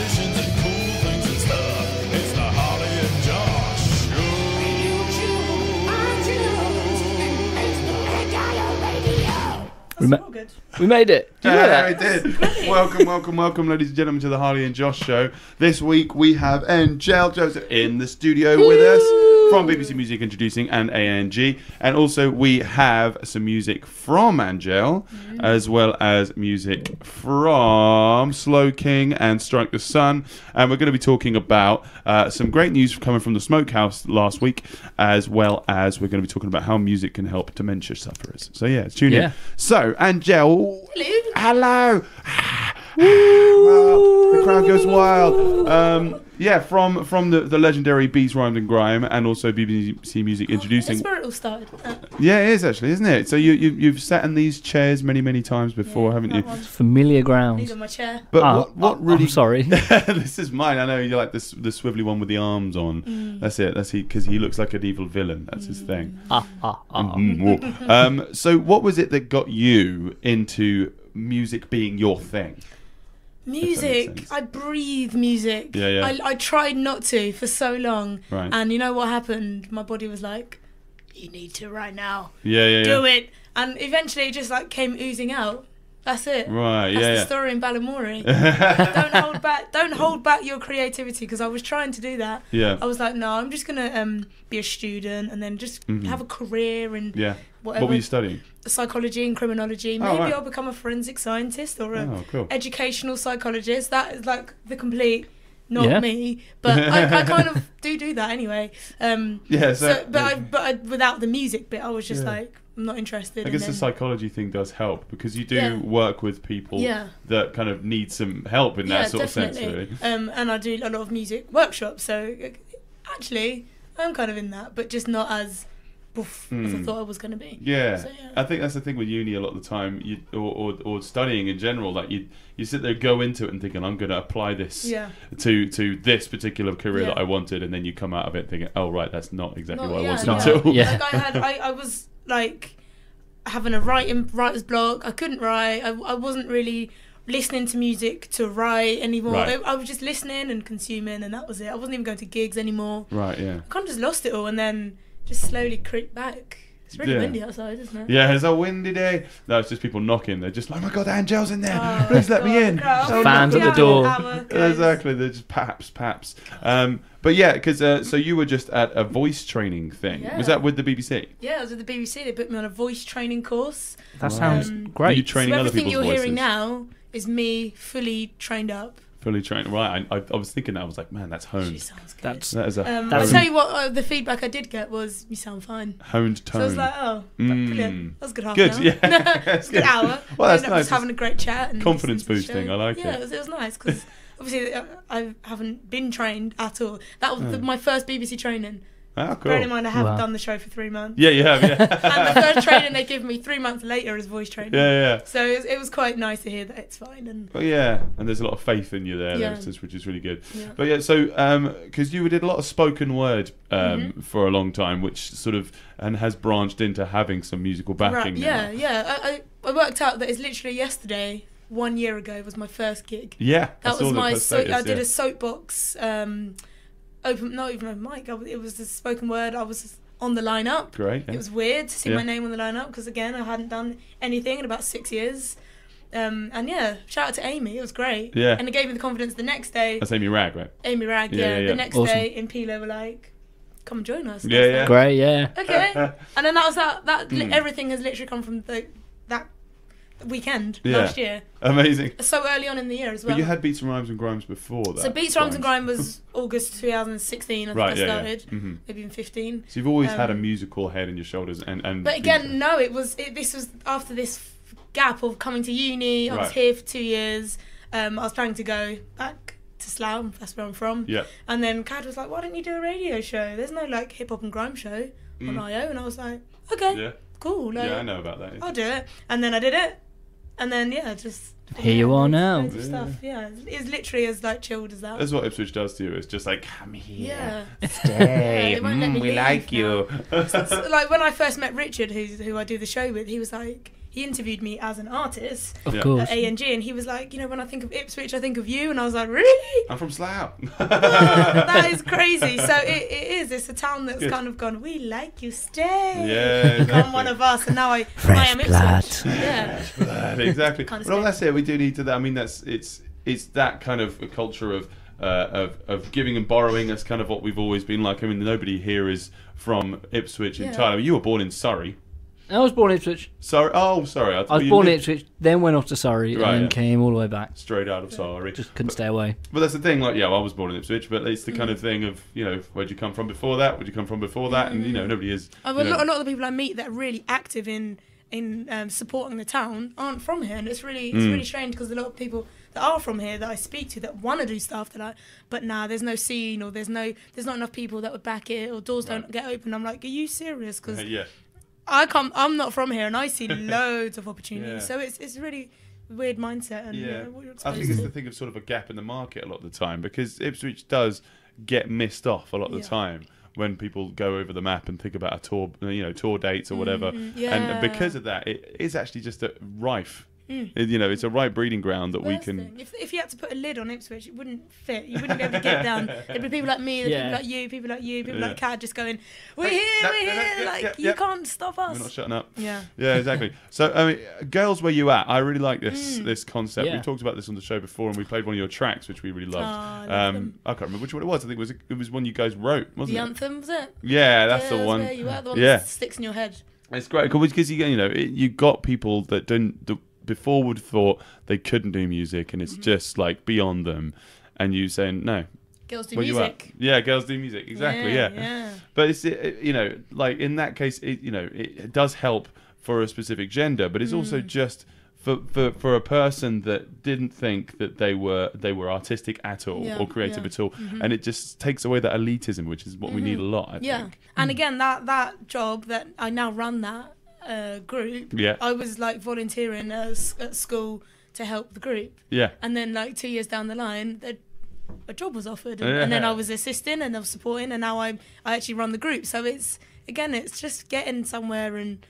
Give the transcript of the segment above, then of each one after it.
musicians and cool things and stuff. It's the Holly and Josh Show. We made it. Did you know that? We did. Welcome, ladies and gentlemen, to the Harley and Josh Show. This week we have A.N.G in the studio with us from BBC Music Introducing and A.N.G. And also we have some music from A.N.G, as well as music from Slowking and Strike the Sun. And we're going to be talking about some great news coming from the Smokehouse last week, as well as we're going to be talking about how music can help dementia sufferers. So yeah, tune in. So, A.N.G, hello. Wow, the crowd goes wild. From the legendary Beats, Rhymes and Grime, and also BBC Music Introducing. That's where it all started. Yeah, it is actually, isn't it? So you've sat in these chairs many times before, haven't you? Familiar ground. These are my chair. But what really? I'm sorry. This is mine. I know you like the swivelly one with the arms on. That's it. That's because he looks like an evil villain. That's his thing. So what was it that got you into music being your thing? Music. I breathe music. Yeah. I tried not to for so long. Right. And you know what happened? My body was like, you need to right now. Yeah. Do it. And eventually it just like came oozing out. That's it. Right, That's the story in Ballymore. Don't hold back your creativity, because I was trying to do that. Yeah. I was like, no, I'm just gonna be a student and then just have a career and whatever. What were you studying? Psychology and criminology. Maybe right. I'll become a forensic scientist or a cool. educational psychologist. That is like the complete not me, but I kind of do that anyway. But without the music bit, I was just like, I'm not interested. I guess the psychology thing does help, because you do work with people that kind of need some help in that sort of sense, really. And I do a lot of music workshops, so actually I'm kind of in that, but just not as as I thought I was going to be. So, I think that's the thing with uni a lot of the time, or studying in general. Like you sit there, go into it and thinking, I'm going to apply this to this particular career that I wanted, and then you come out of it thinking, oh right, that's not exactly what I wanted at all. Like I was like having a writer's block. I couldn't write. I wasn't really listening to music to write anymore. I was just listening and consuming, and that was it. I wasn't even going to gigs anymore. I kind of just lost it all, and then just slowly creep back. It's really windy outside, isn't it? Yeah, it's a windy day. No, it's just people knocking. They're just like, oh my God, A.N.G's in there. Please let me in. Fans at the door. Exactly. They're just paps. But yeah, because so you were just at a voice training thing. Was that with the BBC? Yeah, I was with the BBC. They put me on a voice training course. That sounds great. Were you training other people's voices? Everything you're hearing now is me fully trained up. Fully trained, right? I was thinking that. I was like, man, that's honed. She sounds good. That is a. I'll tell you what. The feedback I did get was, you sound fine. Honed tone. So I was like, oh, brilliant. That was a good half an hour. Yeah. It's a good hour. Well, that's nice. Just having a great chat. And confidence boosting. I like it. Yeah, it was nice, because obviously I haven't been trained at all. That was my first BBC training. Oh, cool. Bearing in mind, I haven't done the show for 3 months. Yeah, you have, and the first training they give me 3 months later is voice training. Yeah. So it was quite nice to hear that it's fine. And and there's a lot of faith in you there, which is really good. Yeah. But yeah, so because you did a lot of spoken word for a long time, which sort of and has branched into having some musical backing. Right. Yeah. I worked out that it's literally yesterday. 1 year ago was my first gig. Yeah, that was my. I did a soapbox. Not even a mic. It was the spoken word. I was on the lineup. Great. Yeah. It was weird to see my name on the lineup, because again, I hadn't done anything in about 6 years. And shout out to Amy. It was great. Yeah. And it gave me the confidence the next day. That's Amy Ragg, right? Amy Ragg. Yeah. The next day in Pilo were like, come and join us. Yeah. Great. Yeah. Okay. And then that was that. Everything has literally come from that weekend last year. Amazing. So early on in the year as well. But you had Beats and Rhymes and Grimes before that. So Beats, Rhymes and Grime was August 2016. I think I started. Maybe even 15. So you've always had a musical head in your shoulders, and. But again, no, this was after this gap of coming to uni. I was here for 2 years. I was planning to go back to Slough. That's where I'm from. Yeah. And then Cad was like, "Why don't you do a radio show? There's no like hip hop and grime show on IO." And I was like, "Okay, cool." Like, I know about that. I'll do it. And then I did it. And then just here you are now. Stuff. It's literally as like chilled as that. That's what Ipswich does to you. It's just like, come here, stay. We like you. So, like when I first met Richard, who I do the show with, he was like, he interviewed me as an artist Of Yeah. course. at A.N.G, and he was like, when I think of Ipswich, I think of you, and I was like, really? I'm from Slough. That is crazy. So it is. It's a town that's Good. kind of gone, we like you, stay. Yeah, Become exactly. one of us, and now I am blood. Ipswich. Yeah. Exactly. Kind of Well, scary. that's it. We do need to. I mean, it's that kind of a culture of giving and borrowing. That's kind of what we've always been like. I mean, nobody here is from Ipswich Yeah. entirely. I mean, you were born in Surrey. I was born in Ipswich. Sorry. Oh, sorry. I was born in Ipswich, then went off to Surrey, Right, and then yeah. came all the way back. Straight out of Surrey. Just couldn't stay away. But that's the thing. Like, yeah, well, I was born in Ipswich, but it's the kind of thing of where'd you come from before that? Where'd you come from before that? And nobody is. A lot of the people I meet that are really active in supporting the town aren't from here, and it's really strange because a lot of people that are from here that I speak to that want to do stuff but there's no scene, or there's not enough people that would back it, or doors don't get open. I'm like, are you serious? Because Yeah. I'm not from here, and I see loads of opportunities. Yeah. So it's a really weird mindset, and Yeah, what you're I exposed think it's to. the thing of sort of a gap in the market a lot of the time, because Ipswich does get missed off a lot of the Yeah. time when people go over the map and think about a tour, tour dates or whatever. yeah. And because of that, it is actually just a rife. It's a right breeding ground that we Worst can. thing. If you had to put a lid on Ipswich, it wouldn't fit. You wouldn't be able to get down. There'd be people like me, Yeah. people like you, people Yeah. like Kat just going, we're Hey, here, no, we're no, no, here. yeah, Like, yeah, you yeah. can't stop us. We're not shutting up. Yeah. Yeah, exactly. So, I mean, Girls Where You At, I really like this concept. Yeah. We've talked about this on the show before, and we played one of your tracks, which we really loved. I love them. I can't remember which one it was. I think it was one you guys wrote, wasn't The it? anthem, was it? Yeah, that's the Girls one. Where You At, the one Yeah. that sticks in your head. It's great because you got people that before would have thought they couldn't do music, and it's just like beyond them, and you saying no. Girls do Where you at? music. Yeah, girls do music. Exactly. Yeah. Yeah. But it's like in that case, it does help for a specific gender, but it's also just for a person that didn't think that they were artistic at all Yeah, or creative yeah. at all, and it just takes away that elitism, which is what we need a lot. I Yeah. think. And again, that job that I now run that group, Yeah. I was like volunteering at school to help the group. Yeah. And then like 2 years down the line, a job was offered, and then I was assisting and I was supporting, and now I actually run the group. So it's just getting somewhere and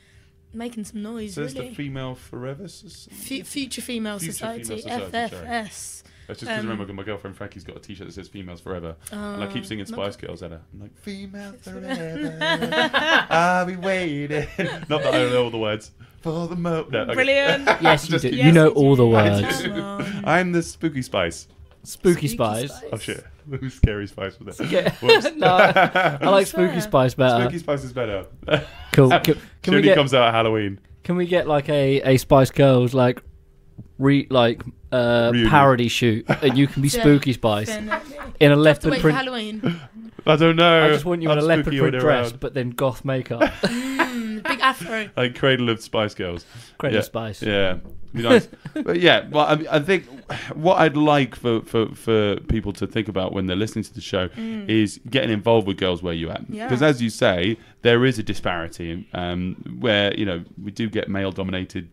making some noise. So it's really. the Female Forever Future Female Society, Female Society, FFS. That's just because remember my girlfriend Frankie's got a T-shirt that says "Females Forever," and I keep singing Spice Girls at her. I'm like, "Female Forever, I'll be waiting." Not that I know all the words for the No, okay. Brilliant. Yes, you Just do. kidding. You know Yes, all the do. words. Come on. I'm the Spooky Spice. Spooky Spice. Oh shit, who's Scary Spice was it? Yeah. Whoops. No, I like Spooky Fair. Spice better. Spooky Spice is better. Cool. She Can we only get comes out at Halloween. Can we get like a Spice Girls Reunion. parody shoot, and you can be Yeah. Spooky Spice Definitely. in a Have to leopard wait for print? Halloween. I don't know. I just want you in I'm a leopard spooky print all dress, around. but then goth makeup. Big afro. Like Cradle of Spice Girls. Cradle Yeah. of Spice. Yeah, be nice. But yeah, well, I think what I'd like for people to think about when they're listening to the show is getting involved with Girls Where You At. Yeah. Because as you say, there is a disparity where we do get male-dominated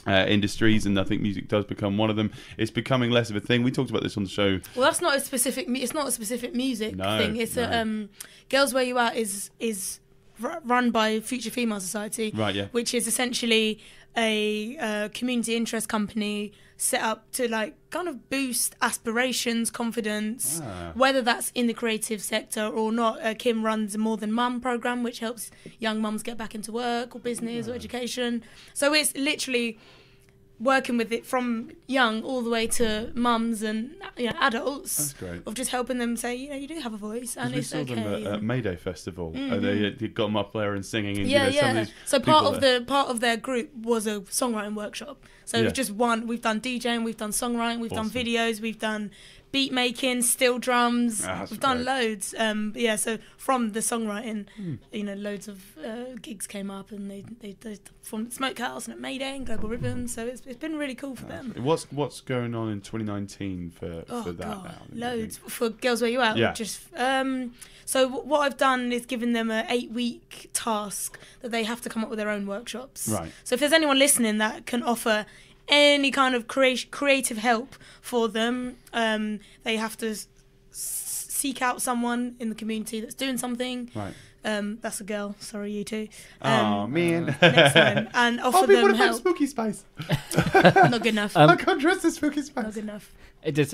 industries, and I think music does become one of them. It's becoming less of a thing. We talked about this on the show. Well, that's not a specific. It's not a specific music No, thing. It's a Girls Where You At is run by Future Female Society, Right, yeah. which is essentially a community interest company set up to like kind of boost aspirations, confidence, whether that's in the creative sector or not. Kim runs a More Than Mum program, which helps young mums get back into work or business or education. So it's literally working with it from young all the way to mums and adults. That's great. Of just helping them say, you do have a voice and We it's saw okay. them at Mayday Festival, and they got them up there and singing. And, Yeah, some of yeah. these So people there. part of their group was a songwriting workshop. So Yeah. we've just we've done DJing, we've done songwriting, we've done Awesome. videos, we've done beat making, steel drums. That's We've done great. loads. Yeah, so from the songwriting, loads of gigs came up, and they from Smokehouse and at Mayday and Global Rhythm. So it's been really cool for them. What's going on in 2019 for Oh that God, now? loads for Girls Where You At. Yeah. Just so what I've done is given them a 8-week task that they have to come up with their own workshops. Right. So if there's anyone listening that can offer any kind of creative help for them, they have to seek out someone in the community that's doing something. Right. That's a girl. Sorry, you two. Oh man. Next time, and offer people them have help. spooky space. Not good enough. I can't trust the spooky Not space. good enough.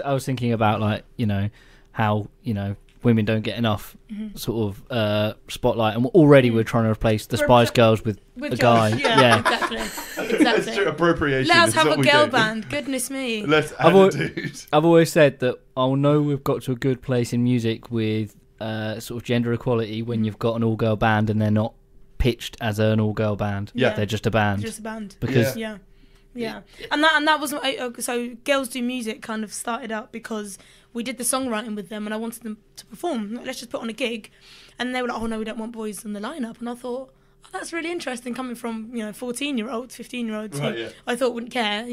I was thinking about, like, you know, how, you know, women don't get enough sort of spotlight, and already we're trying to replace the Spice Girls with a guy. Josh, yeah, exactly. That's true. Appropriation. Let us is have what a we girl do. band. Goodness me. Let's I've add a al- dude. I've always said that I'll know we've got to a good place in music with sort of gender equality when you've got an all-girl band and they're not pitched as an all-girl band. Yeah. They're just a band. Just a band. Because Yeah. And that was so Girls Do Music kind of started up because we did the songwriting with them and I wanted them to perform. Like, let's just put on a gig, and they were like, oh no, we don't want boys in the lineup. And I thought, oh, that's really interesting coming from 14-year-olds, 15-year-olds Right, who yeah. I thought wouldn't care,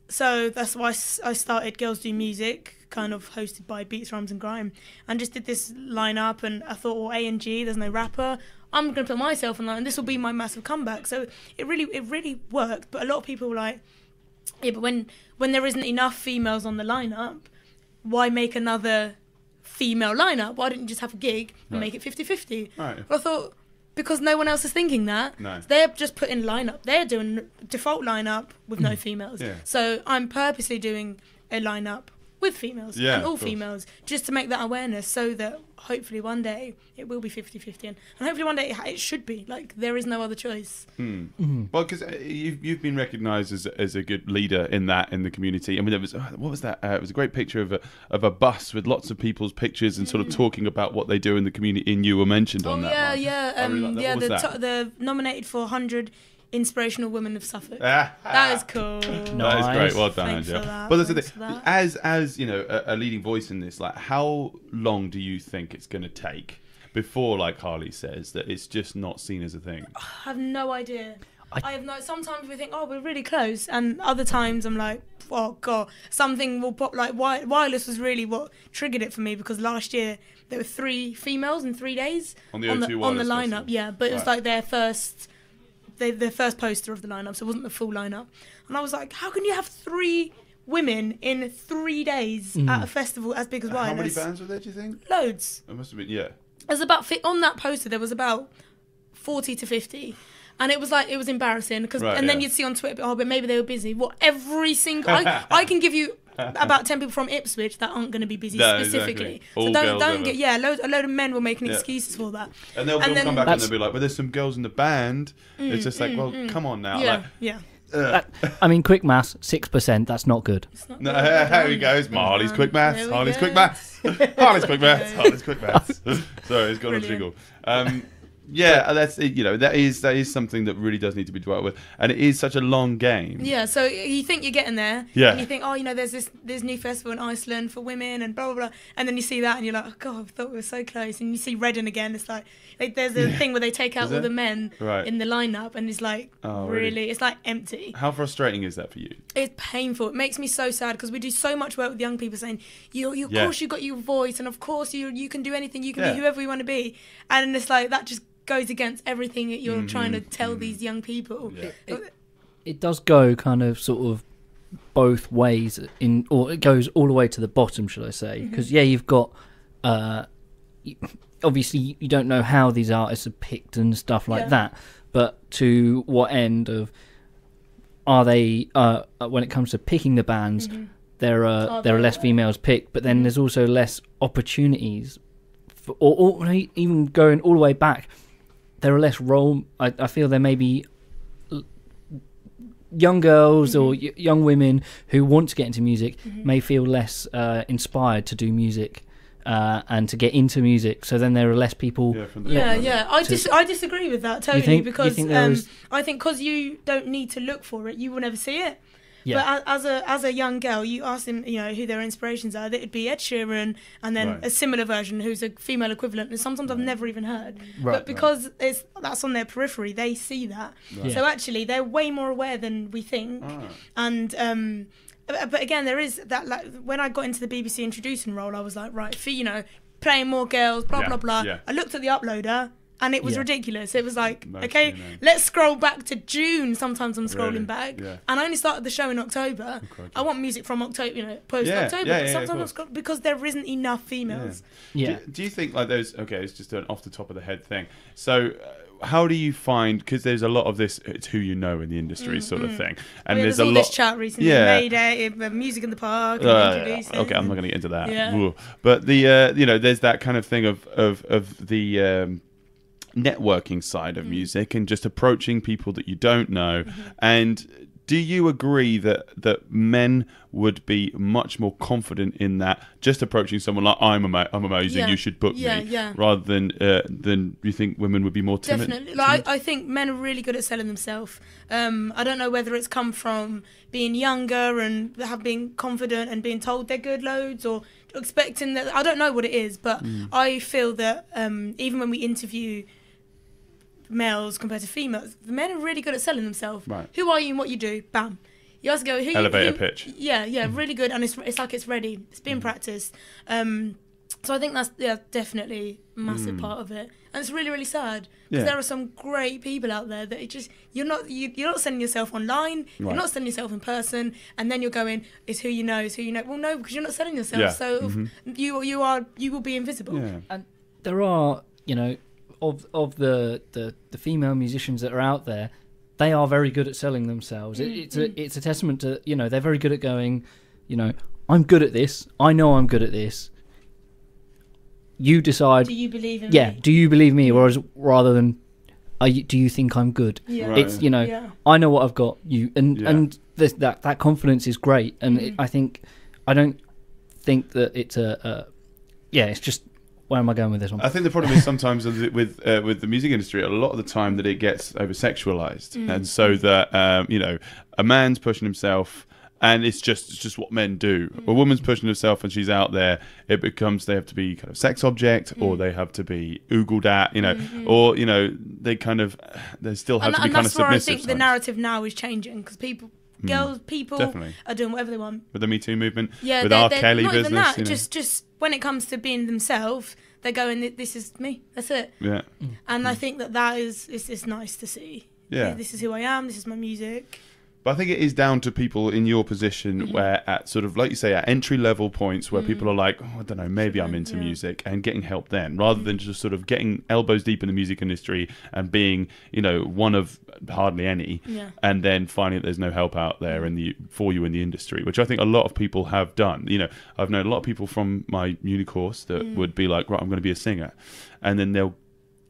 So that's why I started Girls Do Music, kind of hosted by Beats, Rhymes and Grime, and just did this lineup. And I thought, well, A.N.G, there's no rapper, I'm going to put myself on that, and this will be my massive comeback. So it really worked. But a lot of people were like, yeah, but when there isn't enough females on the lineup, why make another female lineup? Why didn't you just have a gig and make it 50-50? Right. But I thought, because no one else is thinking that, No. they're just putting lineup. They're doing default lineup with no females. Yeah. So I'm purposely doing a lineup with females Yeah, and all of course. females, just to make that awareness, so that hopefully one day it will be 50-50, and hopefully one day it should be. Like, there is no other choice. Well, because you've been recognised as a good leader in the community. I mean, there was what was that? It was a great picture of a bus with lots of people's pictures and sort of talking about what they do in the community. And you were mentioned on that one. I really like that. What was that? They're nominated for 100 Inspirational Women of Suffolk. That is cool. That is Nice. great. Well done, Thanks Angela. for that. But that's the Thanks thing. for that. As you know, a leading voice in this, like, how long do you think it's going to take before, like Harley says, that it's just not seen as a thing? I have no idea. I have no. Sometimes we think, oh, we're really close, and other times I'm like, oh god, something will pop. Like Wireless was really what triggered it for me, because last year there were 3 females in 3 days On the O2 on the Wireless lineup. Festival. Yeah, but it was Right. like their first poster of the lineup, so it wasn't the full lineup. And I was like, how can you have 3 women in 3 days at a festival as big as Wireless? How many bands were there, do you think? Loads. It must have been, yeah. There's about on that poster there was about 40 to 50, and it was embarrassing, because Right, and then yeah. you'd see on Twitter, oh, but maybe they were busy. What, every single I can give you about 10 people from Ipswich that aren't going to be busy No, specifically. exactly. All So girls don't ever. get a load of men were making Yeah. excuses for that. And they'll then- come back and That's- they'll be like, but there's some girls in the band. It's just like, well, come on now. Yeah, Like, yeah. I mean, quick maths, 6%. That's not good. It's not no, good. here he goes. Harley's quick maths. There we Harley's go. quick maths. Harley's quick maths. Harley's quick maths. Sorry, it's got a Brilliant. jiggle. Yeah, that is something that really does need to be dwelt with, and it is such a long game. Yeah, so you think you're getting there, Yeah. and you think, oh, there's this new festival in Iceland for women and blah blah blah, and then you see that and you're like, oh god, I thought we were so close, and you see Reading again. It's like there's a thing where they take out Is all there? the men Right. in the lineup, and it's like, Oh, really? really, it's like empty. How frustrating is that for you? It's painful. It makes me so sad, because we do so much work with young people saying, of Yeah. course you got your voice, and of course you can do anything, you can Yeah. be whoever you want to be, and it's like that just goes against everything that you're trying to tell these young people. Yeah. It does go kind of sort of both ways, or it goes all the way to the bottom, should I say? Because you've got obviously you don't know how these artists are picked and stuff like Yeah. that, but to what end of are they when it comes to picking the bands, there are less females picked, but then there's also less opportunities for, or even going all the way back, there are less role. I feel there may be young girls or young women who want to get into music may feel less inspired to do music and to get into music. So then there are less people. I disagree with that totally, think because there is- I think because you don't need to look for it, you will never see it. Yeah. But as a young girl, you ask them, who their inspirations are. It'd be Ed Sheeran, and then Right. a similar version who's a female equivalent, and sometimes I've never even heard. Right. But because that's on their periphery, they see that. Right. So actually, they're way more aware than we think. And but again, there is that. Like when I got into the BBC introducing role, I was like, right, for playing more girls, blah Yeah, blah blah. yeah. I looked at the uploader. And it was ridiculous. It was like, Mostly, okay, let's scroll back to June. Sometimes I'm scrolling back. Yeah. And I only started the show in October. I want music from October, post-October. Yeah, but sometimes of I'm scrolling because there isn't enough females. Yeah. Do you think like those? Okay, it's just an off the top of the head thing. So, how do you find? Because there's a lot of this. It's who you know in the industry sort of thing, and there's a all lot. this chat recently. Yeah. Mayday, music in the park. Introducing. Okay, I'm not going to get into that. Yeah. Ooh. But the there's that kind of thing of the networking side of music and just approaching people that you don't know. And do you agree that men would be much more confident in that, just approaching someone like I'm amazing, you should book me, rather than you think women would be more timid? Definitely. Like, I think men are really good at selling themselves. I don't know whether it's come from being younger and being confident and being told they're good loads, or expecting that. I don't know what it is, but I feel that even when we interview males compared to females, the men are really good at selling themselves. Right. Who are you and what you do? Bam. You have to go. Elevator pitch. Yeah, really good, and it's like it's ready. It's being practiced. So I think that's definitely a massive part of it, and it's really, really sad because there are some great people out there that you're not sending yourself online, you're not sending yourself in person, and then you're going, it's who you know. Well, no, because you're not selling yourself, so you will be invisible. Yeah. And there are, of the female musicians that are out there, they are very good at selling themselves. It's a testament to, they're very good at going, I'm good at this. I know I'm good at this. You decide. Do you believe in me? Yeah, do you believe me? Whereas rather than, do you think I'm good? Yeah. Right. It's, I know what I've got. And that confidence is great. And I don't think that it's it's just, where am I going with this one? I think the problem is sometimes with the music industry, a lot of the time that it gets over sexualized, and so that a man's pushing himself, and it's just what men do. A woman's pushing herself, and she's out there. It becomes they have to be kind of sex object, or they have to be oogled at, or they kind of they still have to be kind of submissive. And that's where I think the narrative now is changing because people definitely are doing whatever they want. With the Me Too movement, yeah, with R. Kelly not business, even that. Just when it comes to being themselves, they're going, "This is me. That's it." Yeah. And I think that is it's nice to see. Yeah. This is who I am. This is my music. But I think it is down to people in your position where at sort of, like you say, at entry level points where people are like, I don't know, maybe I'm into music, and getting help then, rather than just sort of getting elbows deep in the music industry and being, one of hardly any, and then finding that there's no help out there for you in the industry, which I think a lot of people have done. I've known a lot of people from my uni course that would be like, right, I'm going to be a singer, and then they'll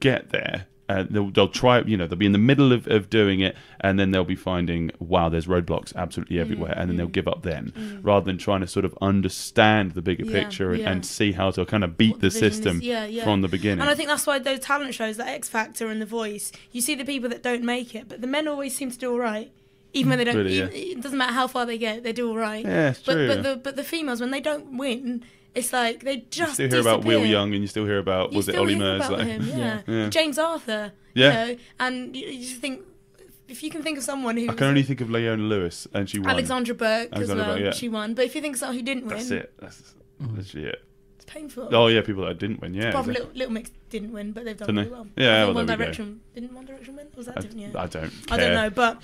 get there. They'll try, they'll be in the middle of doing it, and then they'll be finding, wow, there's roadblocks absolutely everywhere, and then they'll give up then, rather than trying to sort of understand the bigger picture and see how to kind of beat the system from the beginning. And I think that's why those talent shows like X Factor and The Voice, you see the people that don't make it, but the men always seem to do all right. Even when they don't, Really, it doesn't matter how far they get, they do all right. Yeah, it's true. But the females, when they don't win, it's like they just you still hear about Will Young, and you still hear about Ollie Murs, James Arthur, and you just think, if you can think of someone who, I can only think of Leona Lewis, and she won. Alexandra Burke as well, she won. But if you think of someone who didn't win, that's it. That's literally it. It's painful. Oh yeah, people that didn't win, yeah. Probably Little Mix didn't win, but they've done really well. Yeah, One Direction didn't One Direction win? Was that different? Yeah. I don't care. I don't know, but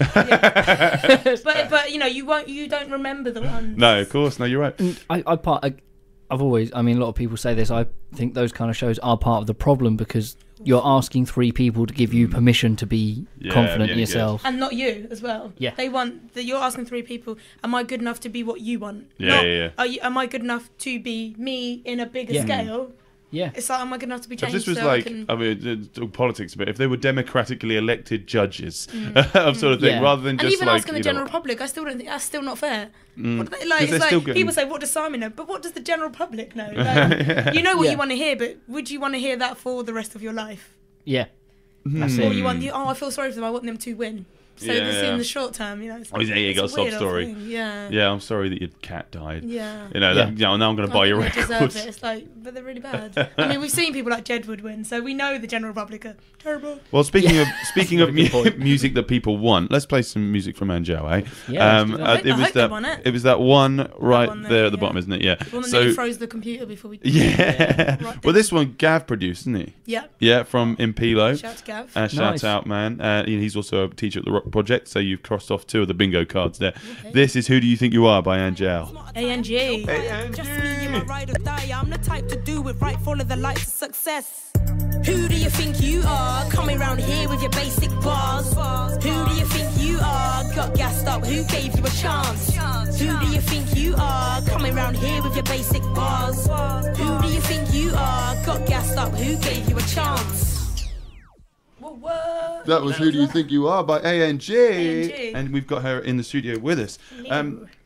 but you don't remember the ones. No, of course, no, you're right. And I've always, a lot of people say this, I think those kind of shows are part of the problem because you're asking three people to give you permission to be confident in yourself. And not you as well. Yeah. They want, you're asking three people, am I good enough to be what you want? Am I good enough to be me in a bigger scale? Yeah. It's like, am I good enough to be changed? If this was politics a bit, if they were democratically elected judges of sort of thing, rather than just even asking the general public, I still don't think that's still not fair. What do they, it's like people say, what does Simon know? But what does the general public know? Like, you know what you want to hear, but would you want to hear that for the rest of your life? Yeah. That's it. Or you want I feel sorry for them, I want them to win. So this in the short term, you know. It's, you got a sob story. Thing. Yeah. Yeah, I'm sorry that your cat died. Yeah. You know, that, you know, now I'm going to buy your records. records. It's like, but they're really bad. I mean, we've seen people like Jedward win, so we know the general public are terrible. Well, speaking of music that people want, let's play some music from A.N.G, eh? Yeah. It was that one right there at the bottom, isn't it? Yeah. The one that nearly froze the computer before we. Yeah. Right Well, this one Gav produced, isn't he? Yeah. Yeah, from Impilo. Shout to Gav. Shout out, man. He's also a teacher at the Rock Project, so you've crossed off 2 of the bingo cards there. Okay. This is Who Do You Think You Are by A.N.G. A.N.G. Just me in my ride or die. I'm the type to do it right, follow the lights of success. Who do you think you are? Coming round here with your basic bars. Who do you think you are? Got gassed up, who gave you a chance? Who do you think you are? Coming round here with your basic bars. Who do you think you are? Got gassed up, who gave you a chance? That was Who Do You Think You Are by A.N.G. A.N.G. And we've got her in the studio with us.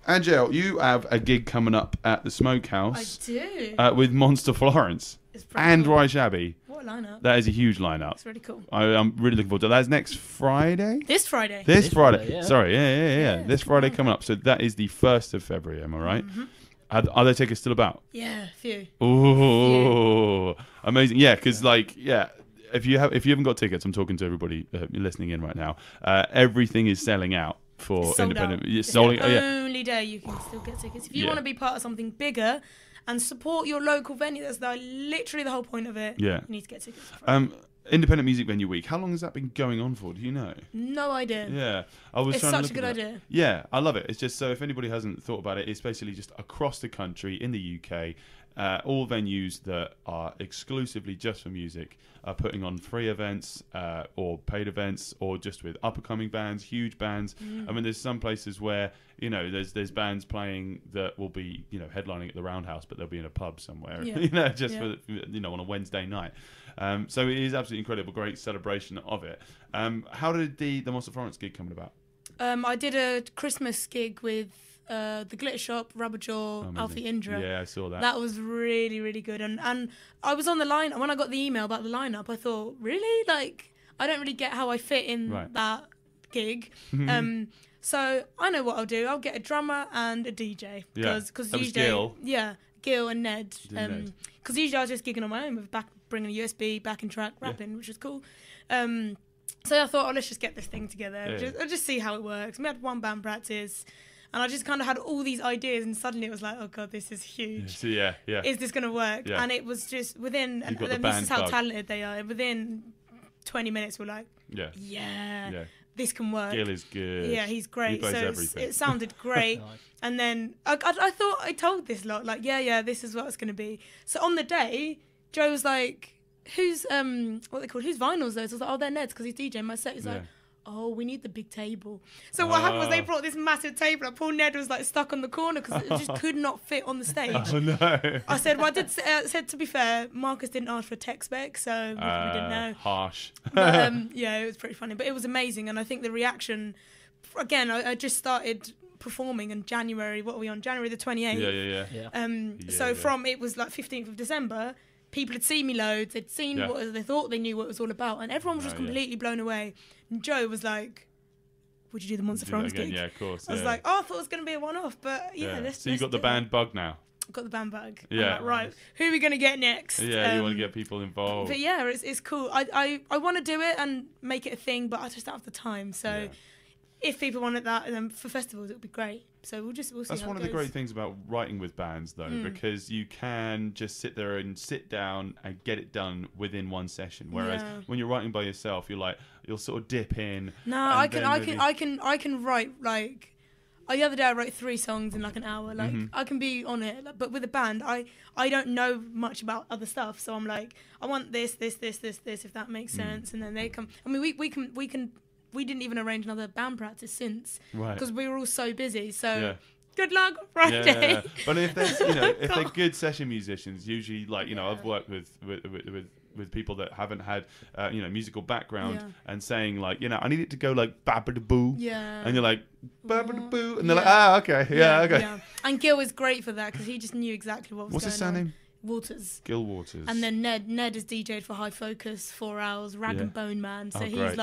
Angel, you have a gig coming up at the Smokehouse. I do. With Monster Florence and cool. Rye Shabby. What a lineup. That is a huge lineup. It's really cool. I'm really looking forward to that. That's next Friday? This Friday. This Friday. Yeah. Sorry, yeah. This Friday coming up. So that is the 1st of February, am I right? Mm-hmm. Are there tickets still about? Yeah, a few. Oh, amazing. Yeah, because if you haven't got tickets, I'm talking to everybody listening in right now. Everything is selling out for It's sold independent. out. It's It's sold the out. Yeah. only day you can still get tickets. If you Yeah. want to be part of something bigger and support your local venue, that's literally the whole point of it. Yeah. You need to get tickets. Independent Music Venue Week. How long has that been going on for? Do you know? No idea. Yeah, I was. It's trying to such look a good at that. idea. Yeah, I love it. It's just so if anybody hasn't thought about it, it's basically just across the country in the UK, all venues that are exclusively just for music are putting on free events or paid events or just with up and coming bands, huge bands. I mean, there's some places where there's bands playing that will be headlining at the Roundhouse, but they'll be in a pub somewhere. Yeah. For on a Wednesday night. So it is absolutely incredible, great celebration of it. How did the Monster Florence gig come about? I did a Christmas gig with the Glitter Shop, Rubberjaw, Alfie Indra. Yeah, I saw that. That was really, really good. And I was on the line. When I got the email about the lineup, I thought, really? Like, I don't really get how I fit in that gig. So I know what I'll do. I'll get a drummer and a DJ. Because usually, Gil. Yeah, Gil and Ned. Because usually I was just gigging on my own with bringing a USB, backing track, rapping, which was cool. So I thought, let's just get this thing together. I'll just see how it works. We had one band practice. And I just kind of had all these ideas, and suddenly it was like, oh God, this is huge. Yeah. Is this going to work? Yeah. And it was just within, and got the this is how band bug. talented they are. Within 20 minutes, we're like, yeah, this can work. Gil is good. Yeah, he's great. He plays So everything. it sounded greght. And then I thought I told this lot, like, yeah, this is what it's going to be. So on the day, Joe was like, who's what they called? Who's vinyls those? I was like, oh, they're Ned's because he's DJing my set. He's like, oh, we need the big table. So what happened was they brought this massive table up. Poor Ned was like stuck on the corner because it just could not fit on the stage. Oh no! I said, well, I did said to be fair, Marcus didn't ask for a tech spec, so we didn't know. Harsh. But, yeah, it was pretty funny, but it was amazing, and I think the reaction. Again, I just started performing in January. What are we on? January the 28th. Yeah. So from it was like 15th of December. People had seen me loads. They'd seen what they thought they knew what it was all about, and everyone was just completely blown away. And Joe was like, "Would you do the Monster Florence gig?" Yeah, of course. I was like, "Oh, I thought it was going to be a one-off, but yeah." So you got the band bug now. Got the band bug. Yeah. Like, right. Who are we going to get next? Yeah, you want to get people involved. But yeah, it's cool. I want to do it and make it a thing, but I just don't have the time. So if people wanted that, then for festivals, it would be great. So we'll see. That's one of the great things about writing with bands, though, because you can just sit there and sit down and get it done within one session. Whereas when you're writing by yourself, you'll sort of dip in. No, I can write like. The other day I wrote 3 songs in like an hour. Like I can be on it, but with a band, I don't know much about other stuff. So I'm like, I want this, if that makes sense. And then they come. I mean, we didn't even arrange another band practice since because we were all so busy. So good luck Friday. Yeah. But if there's if they're good session musicians, usually I've worked with people that haven't had musical background and saying like I need it to go like babba-da-boo and you're like babba-da-boo and they're like okay. And Gil is great for that because he just knew exactly what was What's going his surname? Waters. Gil Waters. And then Ned is DJ'd for High Focus, 4 Hours, Rag and Bone Man. So he's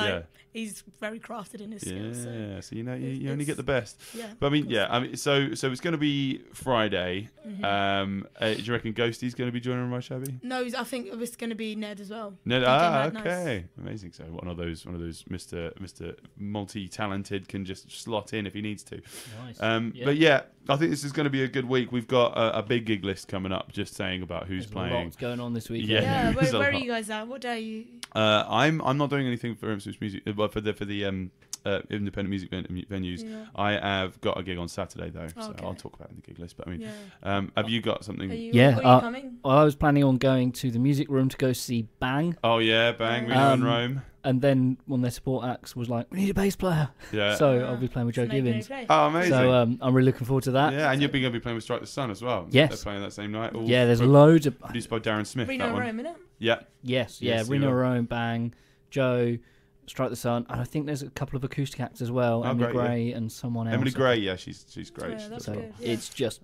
he's very crafted in his skills. Yeah, so you know you only get the best. Yeah. But I mean, so it's going to be Friday. Do you reckon Ghosty's going to be joining Right Shabby? No, I think it's going to be Ned as well. Ned, DJ okay, amazing. So one of those Mr. multi-talented can just slot in if he needs to. Nice. But yeah, I think this is going to be a good week. We've got a big gig list coming up. Just saying about who's playing. What's going on this week? Yeah. Where are you guys at? What day are you? I'm not doing anything for Ipswich Music, but for the independent music venues. Yeah. I have got a gig on Saturday though, so Okay. I'll talk about it in the gig list. But I mean, have you got something? Are you coming? I was planning on going to the music room to go see Bang. Oh yeah, Bang, Reno and Rome. And then one of their support acts was like, we need a bass player. Yeah. So I'll be playing with Joe Gibbons. Oh, amazing. So I'm really looking forward to that. Yeah, and you're going to be playing with Strike the Sun as well. Yes. They're playing that same night. Yeah, there's loads of... Produced by Darren Smith, Reno that one. Rome, innit? Yeah. Yes, Yes, Reno you are. Rome, Bang, Joe, Strike the Sun, and I think there's a couple of acoustic acts as well. Oh, Emily great, Gray and someone else. Emily Gray, yeah, she's great. Yeah, She that's does good. well. Yeah. It's just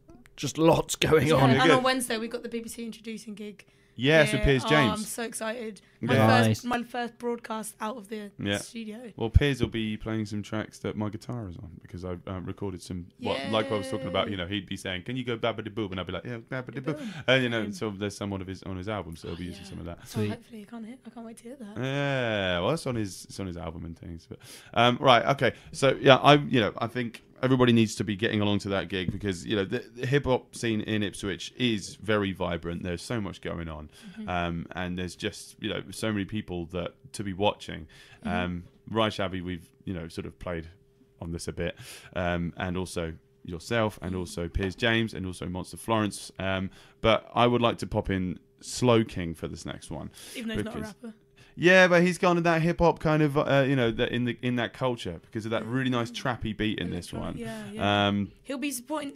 lots going Yeah, on. Yeah, and good. on Wednesday we got the BBC introducing gig. Yes, with Piers I'm James. so excited. Yeah. Nice. My first broadcast out of the studio. Well, Piers will be playing some tracks that my guitar is on because I recorded some. Like I was talking about, he'd be saying, "Can you go babbity boob?" and I'd be like, "Yeah, babbity boob." And so there's some on his album, so he'll be using some of that. Sweet. Hopefully, I can't wait to hear that. Yeah, well, it's on his album and things. But right, okay. So yeah, I think everybody needs to be getting along to that gig because the hip hop scene in Ipswich is very vibrant. There's so much going on, and there's just so many people that to be watching. Right Shabby, we've sort of played on this a bit, and also yourself, and also Piers James, and also Monster Florence. But I would like to pop in Slowking for this next one, Even though he's not a rapper. Yeah, but he's gone in that hip hop kind of, in that culture because of that really nice trappy beat in this one. Yeah. He'll be supporting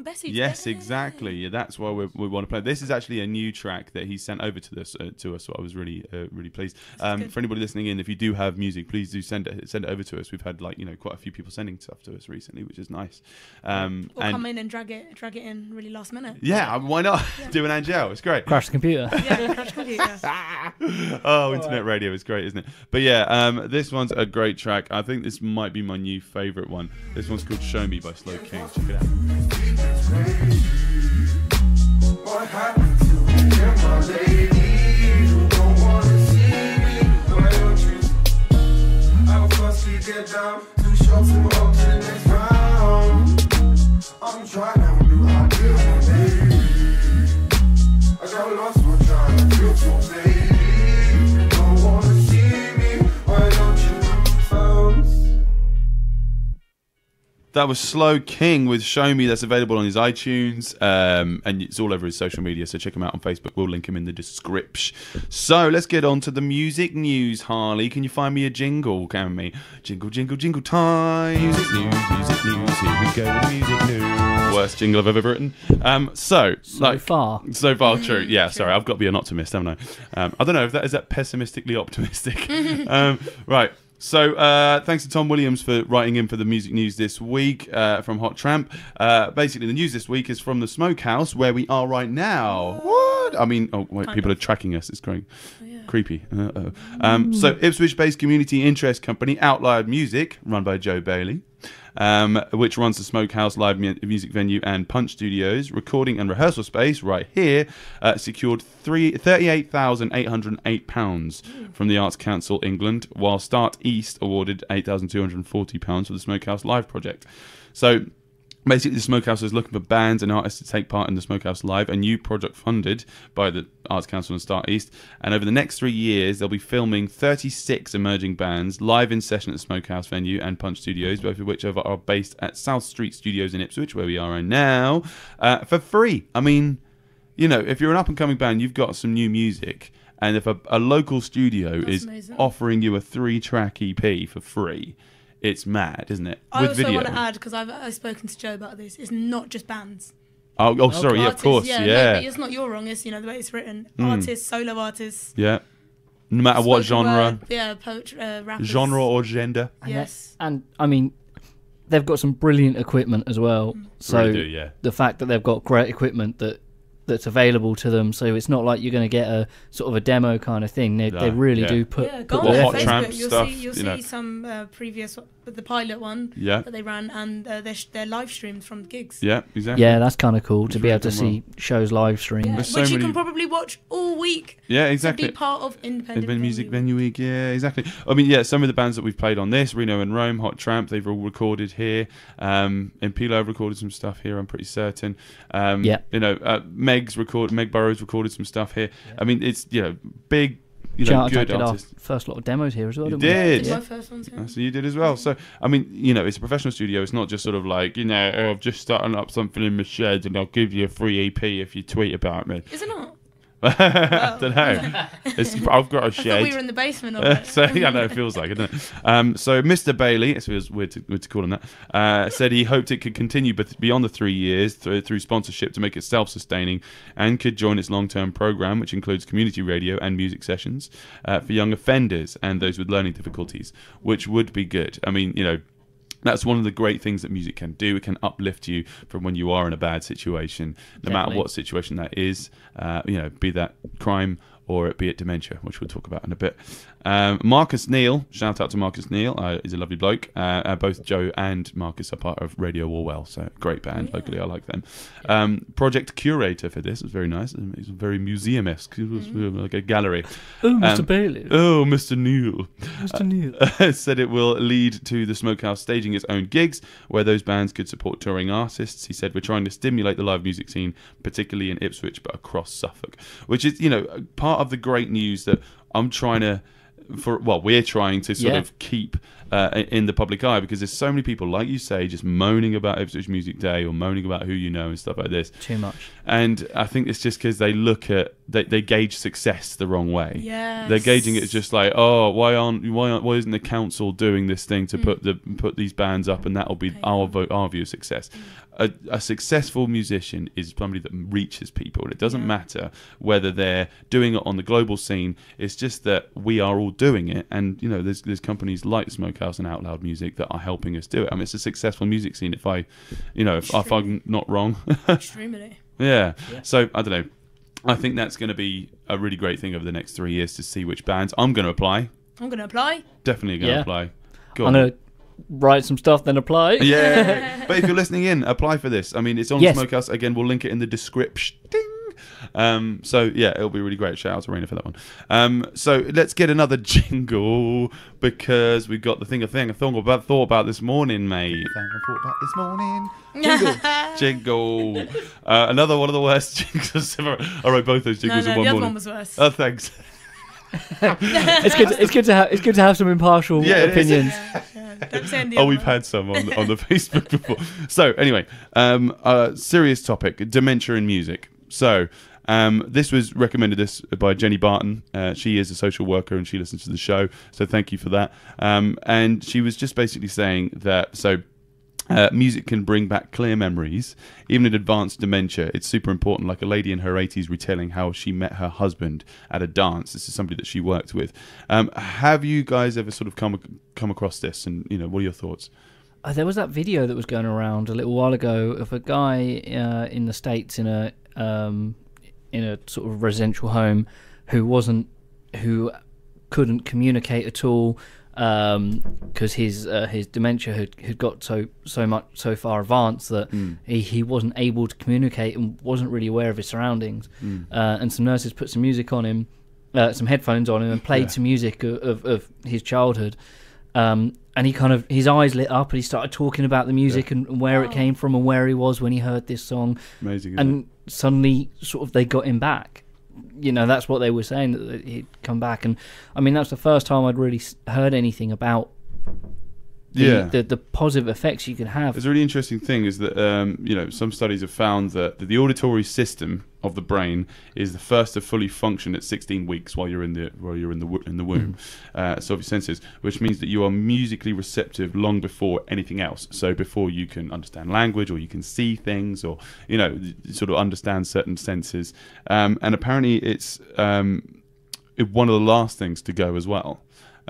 Bessie. Yes, exactly. Yeah, that's why we want to play. This is actually a new track that he sent over to us. So I was really pleased. For anybody listening in, if you do have music, please do send it over to us. We've had quite a few people sending stuff to us recently, which is nice. Or come in and drag it in really last minute. Yeah, why not? Do an A.N.G. It's great. Crash the computer. Yeah, crash computer. Oh, internet radio is great, isn't it? But yeah, this one's a great track. I think this might be my new favourite one. This one's called Show Me by Slowking. Check it out. What happened to me and my lady? You don't wanna see me. Why don't you? I'll firstly get down. 2 shots and we're up to the next round. I'm trying to do how I feel, baby. I got lost one time. I feel so baby. You don't wanna see me. Why don't you bounce? That was Slowking with Show Me. That's available on his iTunes, and it's all over his social media, so check him out on Facebook. We'll link him in the description. So let's get on to the music news, Harley. Can you find me a jingle, can we? Jingle, jingle, jingle time. Music news, here we go with music news. Worst jingle I've ever written. So far, true. Yeah, sorry, I've got to be an optimist, haven't I? I don't know if is that pessimistically optimistic. Right. So thanks to Tom Williams for writing in for the music news this week from Hot Tramp. Basically, the news this week is from the Smokehouse, where we are right now. What? I mean, people are tracking us. It's great. Creepy. So Ipswich-based community interest company Outlier Music, run by Joe Bailey, which runs the Smokehouse live music venue and Punch Studios, recording and rehearsal space right here, secured £38,808 from the Arts Council England, while Start East awarded £8,240 for the Smokehouse Live project. So basically, the Smokehouse is looking for bands and artists to take part in the Smokehouse Live, a new project funded by the Arts Council and Start East. And over the next 3 years, they'll be filming 36 emerging bands live in session at the Smokehouse venue and Punch Studios, both of which are based at South Street Studios in Ipswich, where we are right now, for free. I mean, if you're an up-and-coming band, you've got some new music. And if a local studio is amazing, offering you a 3-track EP for free, it's mad, isn't it? I also want to add, because I've spoken to Joe about this, it's not just bands. Oh, sorry, yeah, of course, yeah. No, but it's not your wrong, it's the way it's written. Artists, solo artists. Yeah. No matter what genre. Poetry, rappers. Genre or gender. Yes. And I mean, they've got some brilliant equipment as well. So really do, yeah. The fact that they've got great equipment that that's available to them. So it's not like you're going to get a sort of a demo kind of thing. They really do put go put on the Hot effort in. Tramp Facebook. You'll stuff, see you know. some previous, the pilot one that they ran, and they're live streamed from gigs. Yeah, exactly. Yeah, that's kind of cool to be really able to see shows live streamed. Yeah, There's which so you many- can probably watch all week. Yeah, To exactly. be part of independent Music Venue Week, yeah, exactly. I mean, yeah, some of the bands that we've played on this, Reno and Rome, Hot Tramp, they've all recorded here. Impilo have recorded some stuff here, I'm pretty certain. You know, Meg Burrows recorded some stuff here. I mean, it's, you know, big, you know, Shout out good to our artists. first lot of demos here as well. You didn't we? did. My first one too. So you did as well. So, I mean, you know, it's a professional studio. It's not just sort of like, you know, oh, I've just starting up something in my shed and I'll give you a free EP if you tweet about me. Is it not? I don't know. I've got a I shed. thought we were in the basement of it. So yeah, no, it feels like it, doesn't it? So Mr. Bailey, it feels weird to call him that, said he hoped it could continue beyond the 3 years through sponsorship to make it self-sustaining, and could join its long-term program, which includes community radio and music sessions for young offenders and those with learning difficulties, which would be good. I mean, you know, that's one of the great things that music can do. It can uplift you from when you are in a bad situation, no matter what situation that is, you know, be that crime or be it dementia, which we'll talk about in a bit. Marcus Neal, shout out to Marcus Neal, he's a lovely bloke. Both Joe and Marcus are part of Radio Orwell, so great band locally, I like them. Project curator for this was very nice. He's very museum-esque, it was like a gallery. Oh, Mr. Bailey. Oh, Mr. Neal. Mr. Neal. Said it will lead to the Smokehouse staging its own gigs where those bands could support touring artists. He said, we're trying to stimulate the live music scene, particularly in Ipswich, but across Suffolk, which is, you know, part of the great news that we're trying to sort of keep in the public eye, because there's so many people, like you say, just moaning about Ipswich Music Day or moaning about who you know and stuff like this. Too much. And I think it's just because they look at they gauge success the wrong way. Yes. They're gauging it as just like, oh, why isn't the council doing this thing to put these bands up, and that'll be our view of success. A successful musician is somebody that reaches people, and it doesn't matter whether they're doing it on the global scene. It's just that we are all doing it, and you know, there's companies like Smokehouse and Out Loud Music that are helping us do it. I mean, it's a successful music scene. If I'm not wrong. Extremely. Yeah. So I don't know. I think that's going to be a really great thing over the next 3 years to see which bands. I'm going to apply. Definitely going to apply. Go on. I'm going to write some stuff, then apply. Yeah. But if you're listening in, apply for this. I mean, it's on Smokehouse. Again, we'll link it in the description. So yeah, it'll be really great. Shout out to Raina for that one. So let's get another jingle, because we've got the thing I thought about this morning, mate. I thought about this morning. Jingle. Another one of the worst jingles ever. I wrote both those jingles in one the morning. other one was worse. Oh, thanks. It's good to have some impartial opinions. Don't say any Oh, other we've one. had some on the Facebook before. So anyway, serious topic: dementia in music. So this was recommended this by Jenny Barton. She is a social worker and she listens to the show, so thank you for that. And she was just basically saying that music can bring back clear memories, even in advanced dementia. It's super important. Like a lady in her 80s retelling how she met her husband at a dance. This is somebody that she worked with. Have you guys ever sort of come across this? And you know, what are your thoughts? There was that video that was going around a little while ago of a guy in the States in a sort of residential home who couldn't communicate at all, because his dementia had got so far advanced that he wasn't able to communicate and wasn't really aware of his surroundings. And some nurses put some music on him, some headphones on him, and played some music of his childhood. And he his eyes lit up and he started talking about the music and where it came from and where he was when he heard this song. Amazing. And suddenly sort of they got him back. You know, that's what they were saying, that he'd come back. And I mean, that's the first time I'd really heard anything about the positive effects you can have. It's a really interesting thing is that some studies have found that the auditory system of the brain is the first to fully function at 16 weeks while you're in the womb. So of your senses, which means that you are musically receptive long before anything else. So before you can understand language or you can see things or sort of understand certain senses. And apparently it's one of the last things to go as well.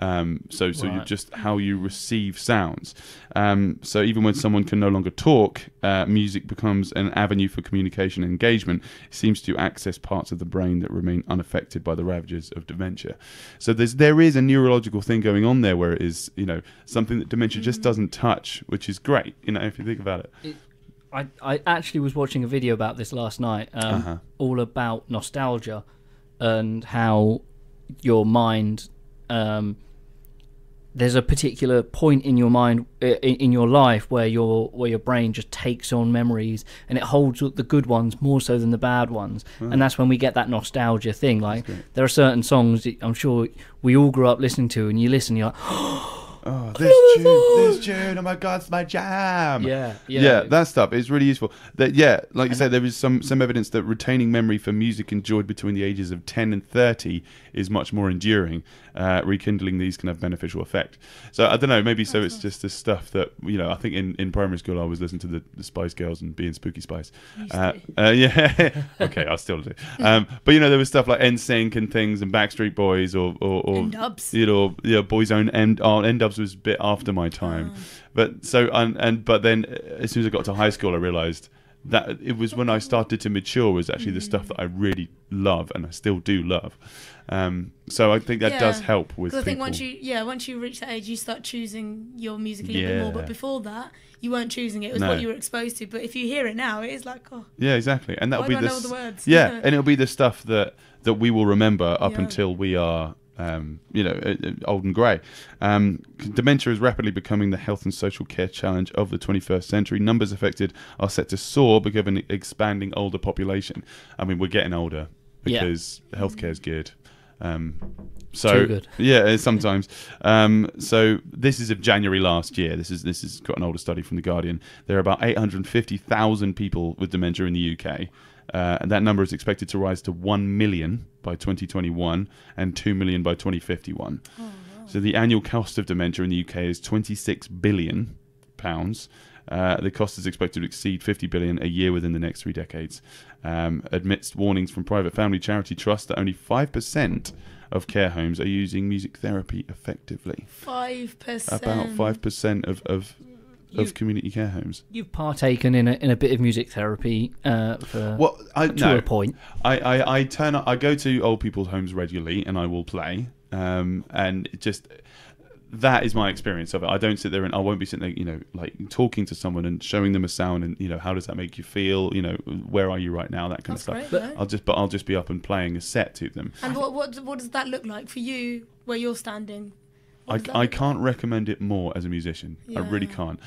So you're Right. just how you receive sounds. So even when someone can no longer talk, music becomes an avenue for communication and engagement. It seems to access parts of the brain that remain unaffected by the ravages of dementia. So there is a neurological thing going on there where it is, something that dementia just doesn't touch, which is great, if you think about it. I actually was watching a video about this last night, all about nostalgia and how your mind, there's a particular point in your mind, in your life, where your brain just takes on memories and it holds the good ones more so than the bad ones, and that's when we get that nostalgia thing. Like there are certain songs that I'm sure we all grew up listening to, and you listen, you're like, oh, this tune, oh my God, it's my jam. Yeah, that stuff is really useful. Like you said, there is some evidence that retaining memory for music enjoyed between the ages of 10 and 30 is much more enduring. Rekindling these can have beneficial effect. So I don't know, maybe so it's just this stuff that, I think in primary school I was listening to the Spice Girls and being Spooky Spice. Yeah, okay, I still do. But there was stuff like N.Sync and things, and Backstreet Boys or N-Dubs. Boys Own N-Dubs was a bit after my time. But then as soon as I got to high school, I realised that it was when I started to mature was actually the stuff that I really love and I still do love. So I think that does help with people. I think once you reach that age, you start choosing your music a little bit more. But before that, you weren't choosing it. It was what you were exposed to. But if you hear it now, it is like, oh. Yeah, exactly. And that'll why be do I know all the words? Yeah, and it'll be the stuff that we will remember up until we are old and grey. Dementia is rapidly becoming the health and social care challenge of the 21st century. Numbers affected are set to soar because of an expanding older population. I mean, we're getting older because healthcare is good. Too good. Yeah, sometimes. So this is of January last year. This is got an older study from The Guardian. There are about 850,000 people with dementia in the UK. And that number is expected to rise to 1 million by 2021 and 2 million by 2051. Oh, wow. So the annual cost of dementia in the UK is £26 billion. The cost is expected to exceed 50 billion a year within the next 3 decades. Amidst warnings from private family charity trusts that only 5% of care homes are using music therapy effectively. 5%. About 5% of community care homes. You've partaken in a bit of music therapy to a point. I go to old people's homes regularly and I will play, and it just that is my experience of it. I don't sit there and I won't be sitting there, like talking to someone and showing them a sound and how does that make you feel? Where are you right now? That kind of stuff. Great, I'll just be up and playing a set to them. And what does that look like for you where you're standing? I can't recommend it more as a musician. I really can't.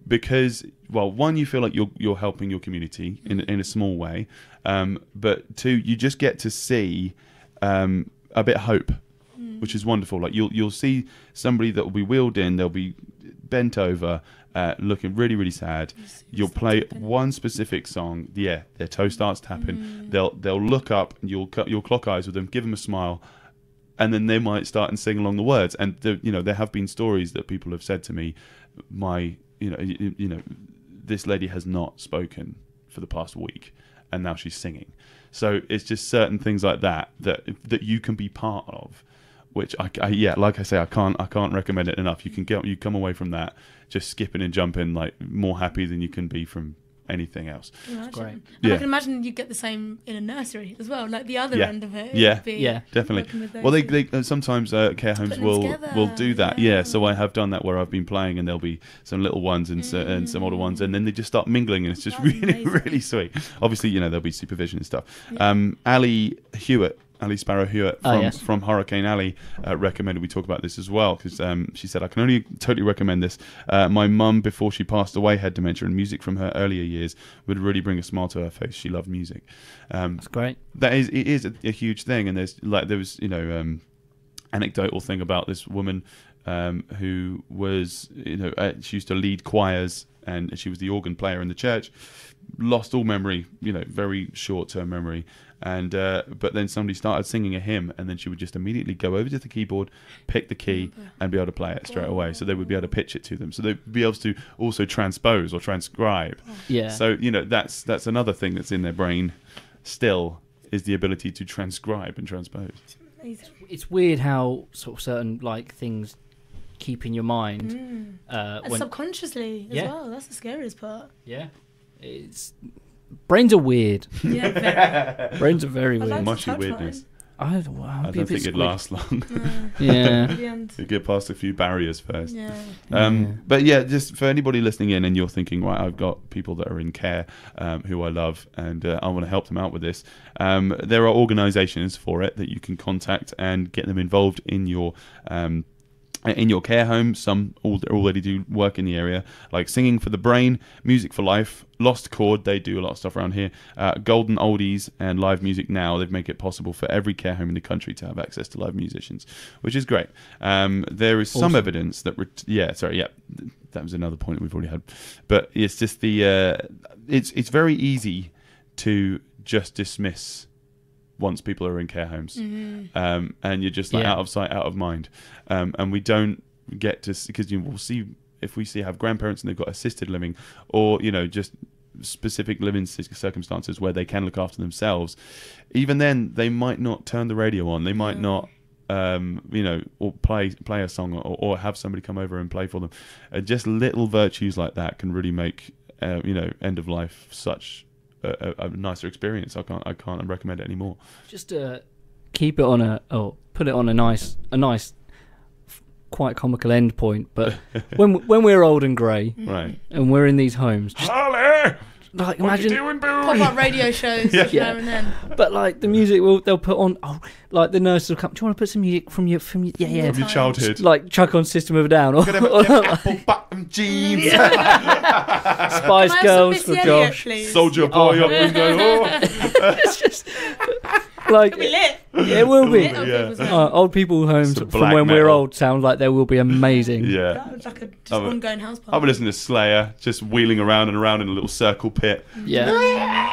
Because, well, one, you feel like you're helping your community in a small way. But two, you just get to see a bit of hope, which is wonderful. Like you'll see somebody that will be wheeled in, they'll be bent over, looking really, really sad. You'll play one specific song. Yeah, their toe starts tapping. They'll look up and you'll clock eyes with them, give them a smile. And then they might start and sing along the words. And there have been stories that people have said to me, this lady has not spoken for the past week, and now she's singing. So it's just certain things like that you can be part of, which like I say, I can't recommend it enough. You come away from that just skipping and jumping, like more happy than you can be from anything else. Great. And I can imagine you get the same in a nursery as well, like the other end of it. Definitely. Well, they sometimes care homes will do that. Yeah, so I have done that where I've been playing and there'll be some little ones and some older ones, and then they just start mingling, and it's just really, really sweet. Obviously, there'll be supervision and stuff. Ali Sparrow Hewitt from Hurricane Alley recommended we talk about this as well, because she said, I can only totally recommend this. My mum, before she passed away, had dementia, and music from her earlier years would really bring a smile to her face. She loved music. That's great. It is a huge thing, and there was anecdotal thing about this woman who was she used to lead choirs, and she was the organ player in the church. Lost all memory, very short-term memory. And but then somebody started singing a hymn, and then she would just immediately go over to the keyboard, pick the key, and be able to play it straight away. So they would be able to pitch it to them. So they'd be able to also transpose or transcribe. Yeah. So that's another thing that's in their brain still, is the ability to transcribe and transpose. It's weird how sort of certain like things keep in your mind. And subconsciously as Yeah. well. That's the scariest part. Yeah, it's brains are weird. Yeah, very. Brains are very I'd weird. like to Mushy touch weirdness. I don't I don't think it'd last long. Yeah. The end. You get past a few barriers first. Yeah. But yeah, just for anybody listening in and you're thinking, right, I've got people that are in care who I love and I want to help them out with this. There are organisations for it that you can contact and get them involved in your care home. Some already do work in the area, like Singing for the Brain, Music for Life, Lost Chord. They do a lot of stuff around here. Golden Oldies and Live Music Now. They've made it possible for every care home in the country to have access to live musicians, which is great. There is some evidence that that was another point that we've already had, but it's just it's very easy to just dismiss once people are in care homes, and you're just like out of sight, out of mind, and we don't get to, because we'll see if we have grandparents and they've got assisted living, or just specific living circumstances where they can look after themselves. Even then, they might not turn the radio on. They might not, or play a song, or have somebody come over and play for them. Just little virtues like that can really make end of life such a nicer experience. I can't recommend it anymore. Just keep it on put it on a nice, quite comical end point. But when we're old and grey, right, and we're in these homes, just, Holly, like what you imagine doing, boo? Pop up radio shows now and then. But like the music they'll put on, like the nurse will come. Do you want to put some music from your From your childhood. like chuck on System of a Down or Apple button jeans. Spice Can I have Girls some for Missy Josh. Elliott, please? Soldier Boy up and go. It's just like It'll be lit. it will be. Lit on Yeah. people's homes. Old people homes Some from black when we're metal. old sound like they will be amazing. Yeah. That was like a just Oh, ongoing house party. I've been listening to Slayer, just wheeling around and around in a little circle pit. Yeah.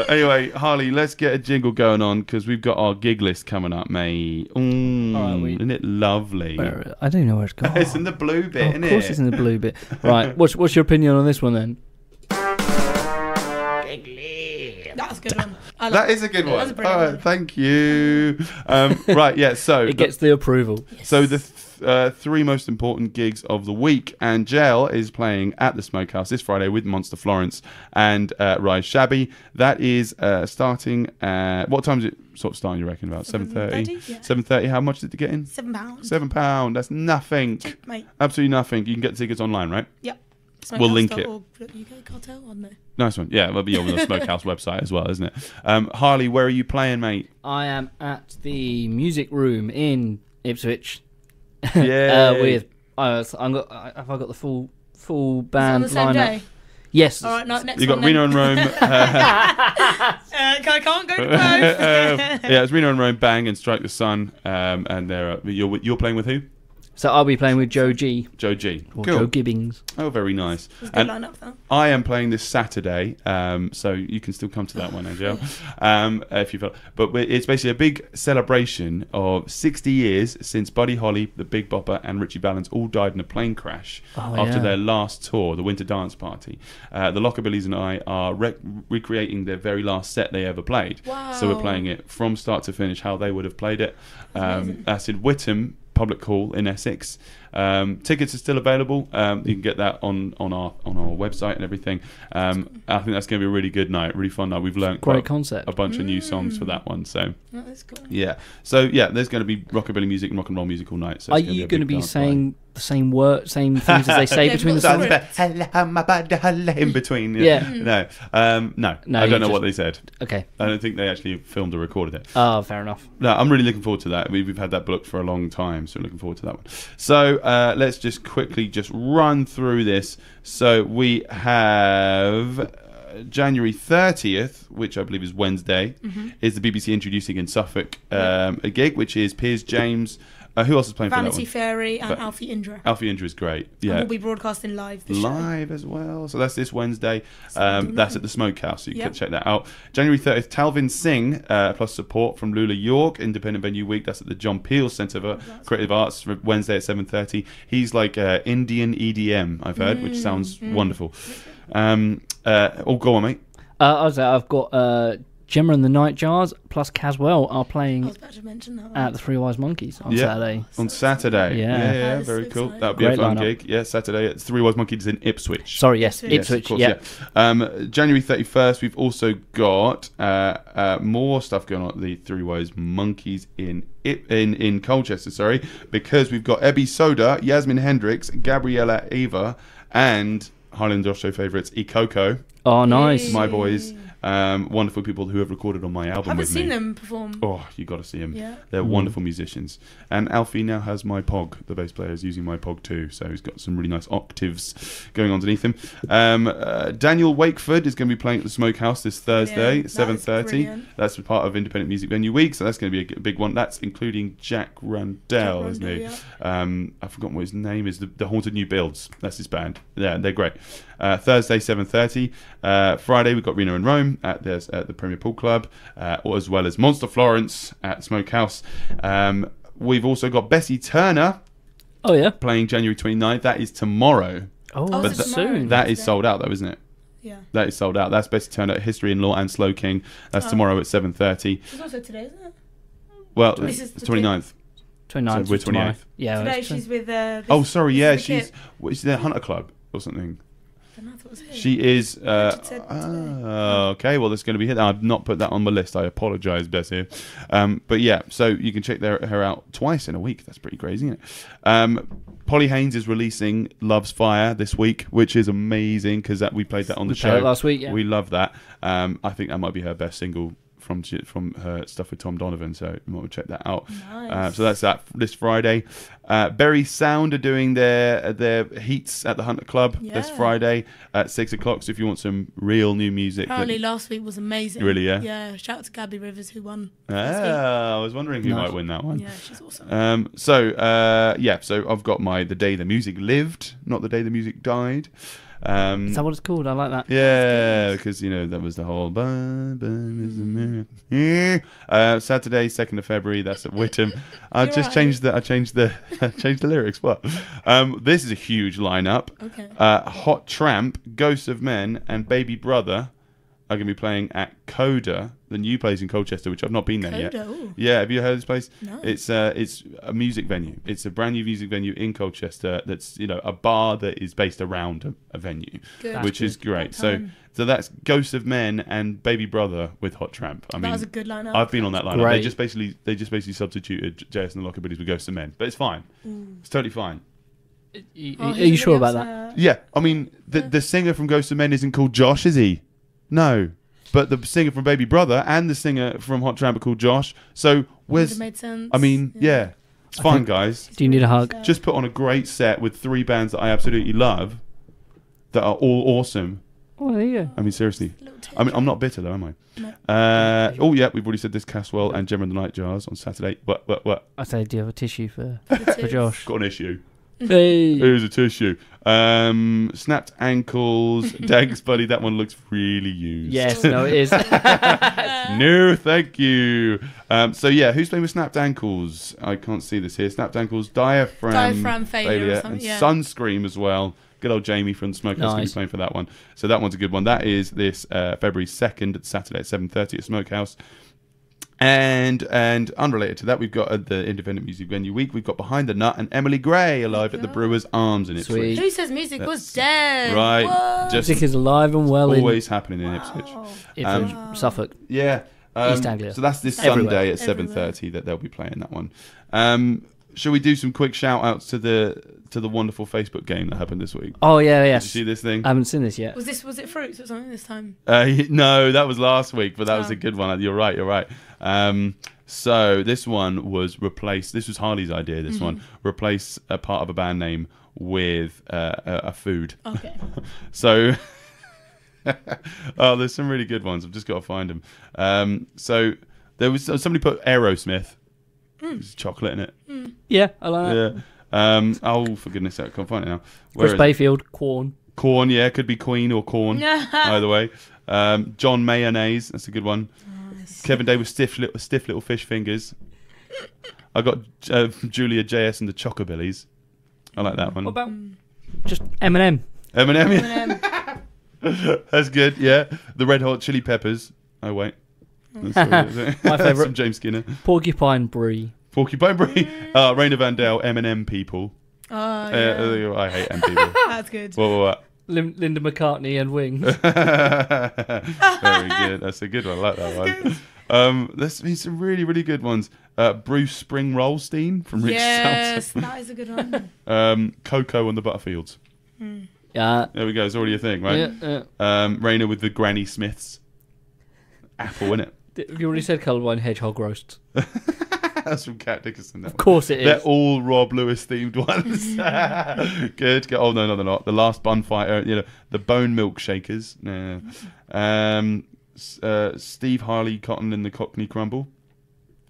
Anyway, Harley, let's get a jingle going on because we've got our gig list coming up, mate. Isn't it lovely? I don't know where it's gone. It's in the blue bit, isn't Of course, it's in the blue bit. Right. What's your opinion on this one then? That's a good one. I like That is a good That's one. a brilliant one. Thank you. Right, yeah, so It gets the approval. So the three most important gigs of the week, and Gel is playing at the Smokehouse this Friday with Monster Florence and Rise Shabby. That is starting at, what time is it sort of starting, you reckon? About 7:30? yeah. 7:30. How much did it get in? £7. £7. That's nothing. Cheap, mate. Absolutely nothing. You can get the tickets online, right? Yep. We'll link it. UK cartel, I don't know. Nice one. Yeah, it'll be on the Smokehouse website as well, isn't it? Harley, where are you playing, mate? I am at the music room in Ipswich. Yeah. With have I got the full band on the same lineup? day? Yes. All right, next You got one Reno and Rome. I can't go to both. Yeah, it's Reno and Rome, Bang, and Strike the Sun. And you're playing with who? So I'll be playing with Joji Joji. or Cool. Joe Gibbings. Oh, very nice. It's a good lineup, though. I am playing this Saturday, so you can still come to that one, Angel, if you feel. But it's basically a big celebration of 60 years since Buddy Holly, the Big Bopper, and Richie Valens all died in a plane crash after their last tour, the Winter Dance Party. The Lockabillies and I are recreating their very last set they ever played. Wow. So we're playing it from start to finish, how they would have played it. That's in Whittam Public Hall in Essex. Tickets are still available. You can get that on our website and everything. I think that's going to be a really good night, really fun night. We've learned Great concept. a bunch of new songs for that one. So Oh, that's cool. yeah, so yeah, there's going to be rockabilly music and rock and roll music all night. So Are it's you going to be saying the same same things as they say Yeah, between the we've got songs? the hello, my bad, hello, in between? Yeah. No, No, I you don't know just- what they said. Okay. I don't think they actually filmed or recorded it. Oh, fair enough. No, I'm really looking forward to that. We've had that booked for a long time, so looking forward to that one. So let's just quickly run through this. So we have January 30th, which I believe is Wednesday, is the BBC introducing in Suffolk a gig, which is Piers James. Who else is playing Vanity for that Fairy and But- Alfie Indra. one? Alfie Indra is great. And Yeah. we'll be broadcasting live this show. Live as well. So that's this Wednesday. Something That's like at the Smokehouse, so you can Yep. check that out. January 30th, Talvin Singh, plus support from Lula York, Independent Venue Week. That's at the John Peel Centre for Creative Arts for Wednesday at 7:30. He's like Indian EDM, I've heard, which sounds wonderful. Go on, mate. I've got Gemma and the Nightjars plus Caswell are I playing was about to mention that one. at the Three Wise Monkeys on Yeah. Saturday. On Saturday. Yeah. Yeah, That is very so cool. exciting. That'll be a Great fun lineup. gig. Yeah, Saturday at Three Wise Monkeys in Ipswich. Sorry, yes, Yes, Ipswich. of course, yeah. January 31st, we've also got more stuff going on at the Three Wise Monkeys in Colchester, because we've got Ebby Soda, Yasmin Hendricks, Gabriella Eva, and Harley and Josh Show favourites Ikoko, Oh, nice. my boys, wonderful people who have recorded on my album I haven't with seen me. them perform. Oh, you got to see them. Yeah. They're wonderful musicians. And Alfie now has my Pog. The bass player is using my Pog too, so he's got some really nice octaves going underneath him. Daniel Wakeford is going to be playing at the Smokehouse this Thursday, Yeah, that is 7:30. brilliant. That's part of Independent Music Venue Week, so that's going to be a big one. That's including Jack Rundell, isn't he? I've forgotten what his name is. The Haunted New Builds. That's his band. Yeah, they're great. Thursday, 7:30. Friday, we've got Reno and Rome at the Premier Pool Club, as well as Monster Florence at Smokehouse. We've also got Bessie Turner Oh, yeah. playing January 29th. That is tomorrow. Oh, Oh, but so tomorrow. soon. That is sold out, though, isn't it? Yeah. That is sold out. That's Bessie Turner at History in Law and Slowking. That's tomorrow at 7:30. It's also today, isn't it? Well, This it's is the 29th. 29th. So we're is tomorrow. 28th. Yeah. Today it's she's with. Oh, sorry. Yeah, this is the she's. kid. What is the Hunter Club or something? I thought it was him. She is. Richard said today. Okay, well, that's going to be hit. I've not put that on my list. I apologise, Bessie. But yeah, so you can check her out twice in a week. That's pretty crazy, isn't it? Polly Haynes is releasing Love's Fire this week, which is amazing because we played that on the We played show it last week, yeah. We love that. I think that might be her best single from her stuff with Tom Donovan, so you might check that out. Nice. So that's that this Friday. Berry Sound are doing their heats at the Hunter Club this Yeah. Friday at 6:00. So if you want some real new music, Apparently last week was amazing. Really, yeah? Yeah. Shout out to Gabby Rivers who won. last week. I was wondering who Nice. might win that one. Yeah, she's awesome. So I've got the day the music lived, not the day the music died. Is that what it's called? I like that. Yeah, because that was the whole Saturday, 2nd of February. That's at Whittam. I You're just right. changed the lyrics. What? This is a huge lineup. Okay. Hot Tramp, Ghosts of Men, and Baby Brother are going to be playing at Coda, the new place in Colchester, which I've not been there yet. Coda, ooh. Yeah, have you heard of this place? No. It's a music venue. It's a brand new music venue in Colchester. That's a bar that is based around a venue, Good. which is great. What So time? that's Ghosts of Men and Baby Brother with Hot Tramp. I That mean, was a good lineup. I've been on that lineup. Great. They just basically substituted JS and the Lockerbiddies with Ghosts of Men, but it's fine. It's totally fine. Are Oh, you sure about that? Yeah, I mean the singer from Ghosts of Men isn't called Josh, is he? No. But the singer from Baby Brother and the singer from Hot Tramp are called Josh. So Would where's? have made sense. I mean, yeah, it's fine, guys. Do you need a hug? Just put on a great set with 3 bands that I absolutely love, that are all awesome. Oh, there you go. I mean, seriously. Little touch. I mean, I'm not bitter though, am I? No. Oh yeah, we've already said this. Caswell and Gemma and the Nightjars on Saturday. What? I say, do you have a tissue for It is. Josh? Got an issue. Hey. Here's a tissue. Snapped ankles. Dags buddy, that one looks really used. Yes, no, it is. No, thank you. So yeah, who's playing with snapped ankles? I can't see this here. Snapped ankles, diaphragm failure or something, and yeah. Sunscream as well. Good old Jamie from Smokehouse going to be Nice. playing for that one. So that one's a good one. That is this February 2nd, Saturday at 7:30 at Smokehouse. And unrelated to that, we've got at the Independent Music Venue Week, we've got Behind the Nut and Emily Gray alive at the Brewers Arms in Ipswich. Sweet. Who says music was dead? Right, What? just Music is alive and well always happening in Ipswich. in Ipswich, Suffolk. Yeah. East Anglia. So that's this Everywhere. Sunday at 7:30 that they'll be playing that one. Shall we do some quick shout outs to the wonderful Facebook game that happened this week? Oh, yeah, Did you yes. see this thing? I haven't seen this yet. Was it fruits or something this time? No, that was last week, but that was Oh. a good one. You're right. So this one was replace. This was Harley's idea. This one replace a part of a band name with a food. Okay. So, there's some really good ones. I've just got to find them. So there was somebody put Aerosmith. There's chocolate in it. Yeah, I like that. Yeah. Oh, for goodness sake, I can't find it now. Where Chris is it? Bayfield, Corn. Corn, yeah, could be Queen or Corn. Either way. John Mayonnaise, that's a good one. Kevin Day with stiff little fish fingers. I got Julia JS and the Chocobillies. I like that one. What about just Eminem? Eminem. That's good. Yeah. The Red Hot Chili Peppers. Oh wait. That's what it is. My favourite. Some James Skinner. Porcupine Brie. Porcupine Brie. Raina Vandale, M&M people. Oh, yeah. I hate M people. That's good. What? Linda McCartney and Wings. Very good. That's a good one. I like that one. There's been some really, really good ones. Bruce Springrollstein from Rick Yes, Salter. that is a good one. Coco on the Butterfields. Yeah. There we go. It's already a thing, right? Yeah. Raina with the Granny Smiths. Apple, innit? Have you already said Colourblind Hedgehog Roast? That's from Cat Dickerson. Of course it is. They're all Rob Lewis themed ones. Good. Oh no, they're not. The Last Bunfighter. The Bone Milkshakers. Steve Harley Cotton in the Cockney Crumble.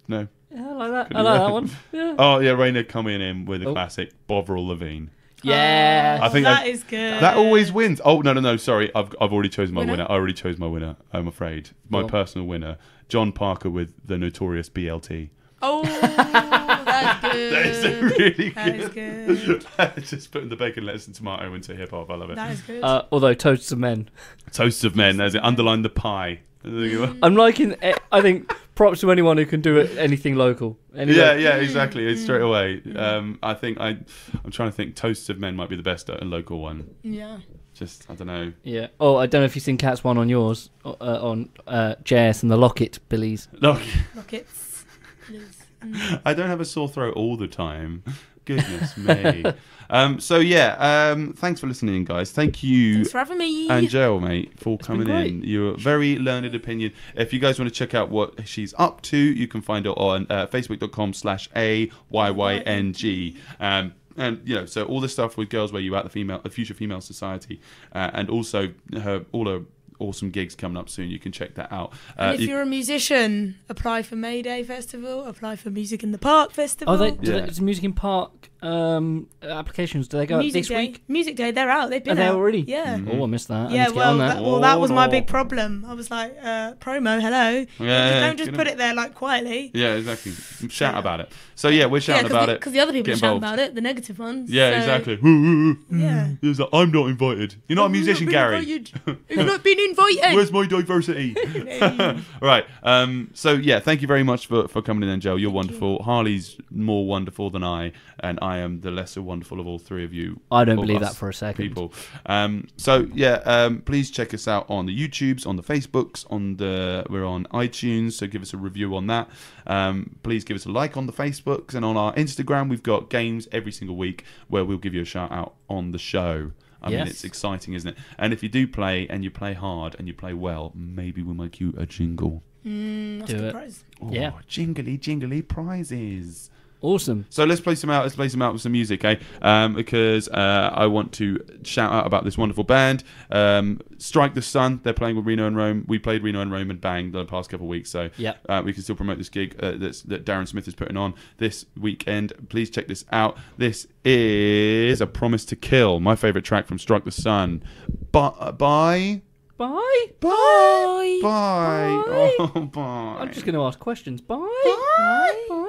No. Yeah, I like that. I like that one. Yeah. Oh yeah, Raina coming in with a classic Bovril Levine. Yeah. I think that is good. That always wins. Oh no! Sorry, I've already chosen my Winner? winner. I already chose my winner. I'm afraid my personal winner, John Parker with the Notorious BLT. Oh, that's good. That is really good. That is good. Just putting the bacon, lettuce, and tomato into hip hop. I love it. That is good. Although Toasts of Men. Toasts of Men. There's it. Underline the pie. I'm liking. I think props to anyone who can do it. Anything local. Yeah, exactly. It's straight away. I think I'm trying to think. Toasts of Men might be the best local one. Yeah. Just I don't know. Yeah. Oh, I don't know if you've seen Cat's one on yours on JS and the Locket Billies. Lockets. I don't have a sore throat all the time. Goodness me. Thanks for listening, guys. Thank you. Thanks for having me. Angel, mate, for coming been in. You're a very learned opinion. If you guys want to check out what she's up to, you can find her on facebook.com/AYYNG. And so all the stuff with Girls Where You At, the Future Female Society, and also all her awesome gigs coming up soon. You can check that out. And if you're a musician, apply for Mayday Festival, apply for Music in the Park Festival. It's Music in Park applications. Do they go Music this Day. week? Music Day, they're out. They've been Are out. they already? Yeah. Oh, I missed that. Yeah, that was my big no. problem. I was like, promo, hello. Don't just put it there like quietly. Yeah, exactly. Shout about it. So yeah, we're shouting about it. Because the other people Get are shouting involved. about it, the negative ones. Yeah, so, exactly. Yeah. He was like, I'm not invited. You're not a musician, Gary. You've not been invited. Where's my diversity? Right. Thank you very much for coming in, Angel. You're wonderful. Harley's more wonderful than I, and I am the lesser wonderful of all three of you. I don't believe that for a second. People. Please check us out on the YouTubes, on the Facebooks, we're on iTunes, so give us a review on that. Please give us a like on the Facebooks, and on our Instagram we've got games every single week where we'll give you a shout out on the show. I mean, it's exciting, isn't it? And if you do play, and you play hard, and you play well, maybe we'll make you a jingle. That's a good prize. Yeah. Jingly prizes. Awesome. So let's play some out. Let's play some out with some music, because I want to shout out about this wonderful band, Strike the Sun. They're playing with Reno and Rome. We played Reno and Rome and Bang the past couple of weeks, so we can still promote this gig that Darren Smith is putting on this weekend. Please check this out. This is A Promise to Kill, my favourite track from Strike the Sun. Bye. Bye. Oh, bye. I'm just going to ask questions. Bye. Bye.